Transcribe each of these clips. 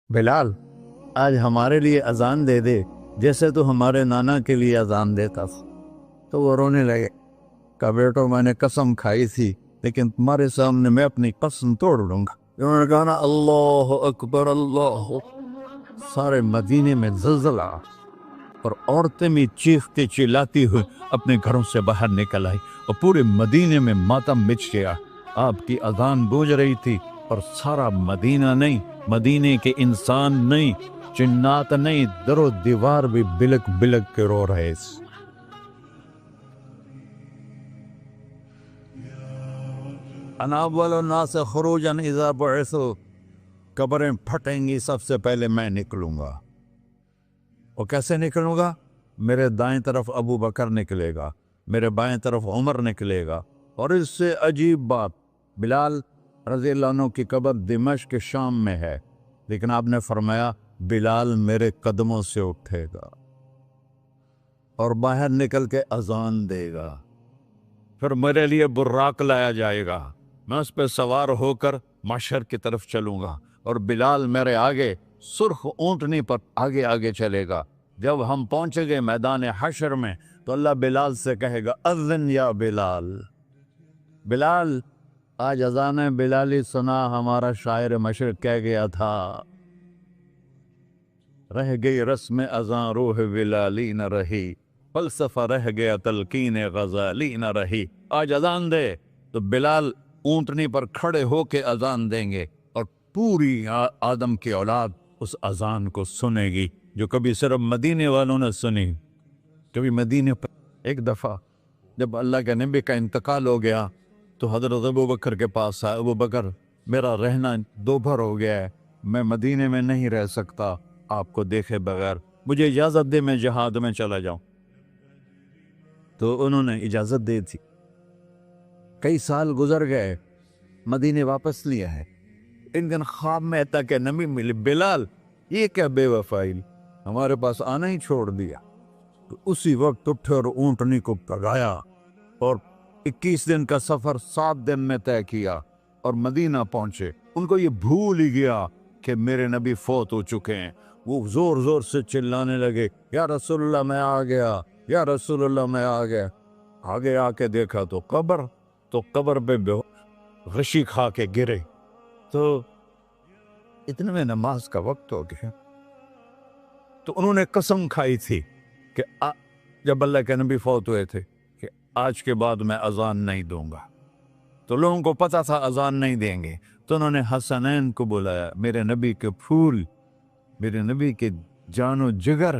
بلال، آج ہمارے لیے اذان دے دے جیسے تو ہمارے نانا کے لیے اذان دیتا تھا۔ تو وہ رونے لگے، کہا بیٹو میں نے قسم کھائی تھی لیکن تمہارے سامنے میں اپنی قسم توڑ لوں گا۔ انہوں نے کہا نا اللہ اکبر اللہ، سارے مدینے میں زلزلہ آیا اور عورتیں بھی چیختی چلاتی ہوئی اپنے گھروں سے باہر نکل آئی اور پورے مدینے میں ماتم مچ گیا۔ آپ کی اذان گونج رہی تھی اور سارا مدینہ نہیں، مدینے کے انسان نہیں، جنات نہیں، در و دیوار بھی بلک بلک کے رو رہے تھے۔ انا اول الناس خروجا اذا بعثوا، قبریں پھٹیں گی سب سے پہلے میں نکلوں گا۔ اور کیسے نکلوں گا؟ میرے دائیں طرف ابو بکر نکلے گا، میرے بائیں طرف عمر نکلے گا۔ اور اس سے عجیب بات، بلال رضی اللہ عنہ کی قبر دمشق کے شام میں ہے، لیکن آپ نے فرمایا بلال میرے قدموں سے اٹھے گا اور باہر نکل کے اذان دے گا، پھر میرے لیے براق لایا جائے گا، میں اس پہ سوار ہو کر محشر کی طرف چلوں گا اور بلال میرے آگے سرخ اونٹنی پر آگے آگے چلے گا۔ جب ہم پہنچے گے میدان حشر میں تو اللہ بلال سے کہے گا اذن یا بلال۔ بلال، آج اذان بلالی سنا، ہمارا شاعر مشرق کہہ گیا تھا، رہ گئی رسم اذان روح بلالی نہ رہی، فلسفہ رہ گیا تلقین غزالی نہ رہی۔ آج اذان دے تو بلال اونٹنی پر کھڑے ہو کے اذان دیں گے اور پوری آدم کی اولاد اس اذان کو سنے گی جو کبھی صرف مدینے والوں نے سنی۔ کبھی مدینے پر ایک دفعہ جب اللہ کے نبی کا انتقال ہو گیا تو حضرت ابو بکر کے پاس آیا، ابو بکر میرا رہنا دوبھر ہو گیا ہے، میں مدینے میں نہیں رہ سکتا آپ کو دیکھے بغیر، مجھے اجازت دے میں جہاد میں چلا جاؤں۔ تو انہوں نے اجازت دے دی۔ کئی سال گزر گئے، مدینے واپس لیا ہے، ان دن خواب میں تک نبی ملی، بلال یہ کیا بے وفائی، ہمارے پاس آنا ہی چھوڑ دیا۔ تو اسی وقت اٹھے اور اونٹنی کو پگایا اور 21 دن کا سفر 7 دن میں طے کیا اور مدینہ پہنچے۔ ان کو یہ بھول ہی گیا کہ میرے نبی فوت ہو چکے ہیں۔ وہ زور زور سے چلانے لگے، یا رسول اللہ میں آ گیا، یا رسول اللہ میں آ گیا۔ آگے آ کے دیکھا تو قبر پہ غشی کھا کے گرے۔ تو اتنے میں نماز کا وقت ہو گیا۔ تو انہوں نے قسم کھائی تھی کہ جب اللہ کے نبی فوت ہوئے تھے کہ آج کے بعد میں اذان نہیں دوں گا۔ تو لوگوں کو پتا تھا اذان نہیں دیں گے، تو انہوں نے حسنین کو بلایا، میرے نبی کے پھول، میرے نبی کے جان و جگر،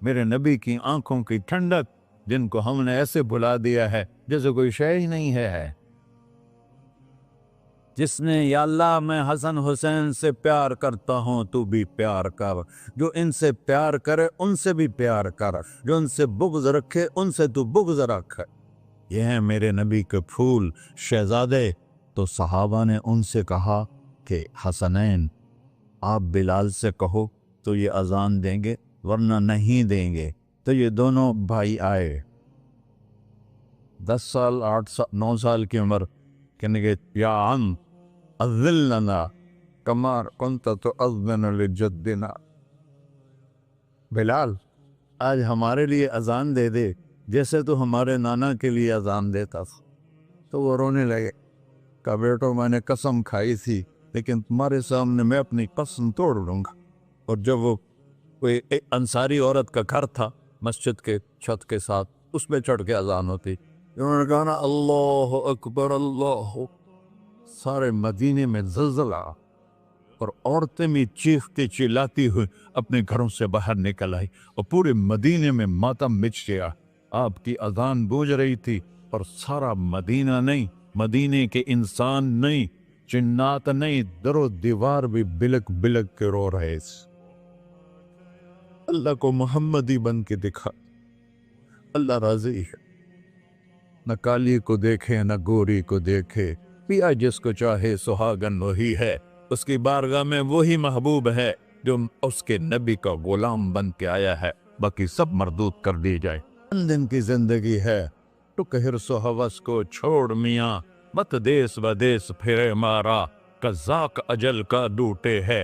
میرے نبی کی آنکھوں کی ٹھنڈک، جن کو ہم نے ایسے بلا دیا ہے جیسے کوئی شے ہی نہیں ہے۔ جس نے یا اللہ میں حسن حسین سے پیار کرتا ہوں تو بھی پیار کر، جو ان سے پیار کرے ان سے بھی پیار کر، جو ان سے بغض رکھے ان سے تو بغض رکھ۔ یہ ہیں میرے نبی کے پھول شہزادے۔ تو صحابہ نے ان سے کہا کہ حسنین آپ بلال سے کہو تو یہ اذان دیں گے، ورنہ نہیں دیں گے۔ تو یہ دونوں بھائی آئے، 10 سال 8 سال 9 سال کی عمر، کہنے گے یا عم اذن لنا کما کنت تؤذن لجدنا۔ بلال، آج ہمارے لیے اذان دے دے جیسے تو ہمارے نانا کے لیے اذان دیتا تھا۔ تو وہ رونے لگے، کہا بیٹو میں نے قسم کھائی تھی لیکن تمہارے سامنے میں اپنی قسم توڑ لوں گا۔ اور جب وہ کوئی ایک انصاری عورت کا گھر تھا مسجد کے چھت کے ساتھ، اس پہ چڑھ کے اذان ہوتی، انہوں نے کہا نا اللہ اکبر اللہ، سارے مدینے میں زلزلہ اور عورتیں بھی چیختی چلاتی ہوئی اپنے گھروں سے باہر نکل آئی اور پورے مدینے میں ماتم مچ گیا۔ آپ کی اذان گونج رہی تھی اور سارا مدینہ نہیں، مدینے کے انسان نہیں، جنات نہیں، در و دیوار بھی بلک بلک کے رو رہے تھے۔ اللہ کو محمدی بن کے دکھا، اللہ راضی ہے، نہ کالی کو دیکھے نہ گوری کو دیکھے، پیا جس کو چاہے سہاگن وہی ہے، اس کی بارگاہ میں وہی محبوب ہے جو اس کے نبی کا غلام بن کے آیا ہے، باقی سب مردود کر دی جائے۔ چند دن کی زندگی ہے، ٹک حرص و ہوس کو چھوڑ میاں، مت دیس و دیس پھرے مارا، قزاق اجل کا ڈوٹے ہے،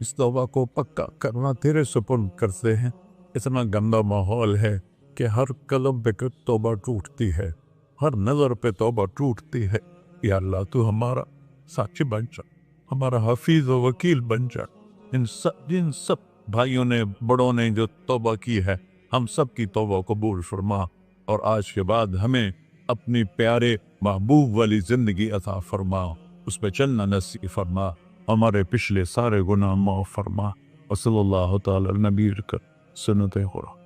اس توبہ کو پکا کرنا تیرے سپرد کرتے ہیں۔ اتنا گندا ماحول ہے کہ ہر قلم پہ توبہ ٹوٹتی ہے، ہر نظر پہ توبہ ٹوٹتی ہے۔ یا اللہ تو ہمارا ساتھی بن جا، ہمارا حفیظ و وکیل بن جا۔ جن سب بھائیوں نے بڑوں نے جو توبہ کی ہے، ہم سب کی توبہ قبول فرما، اور آج کے بعد ہمیں اپنی پیارے محبوب والی زندگی عطا فرما، اس پہ چلنا نصیب فرما، ہمارے پچھلے سارے گناہ معاف فرما۔ وصلی اللہ تعالی علی نبی کا سنت خدا۔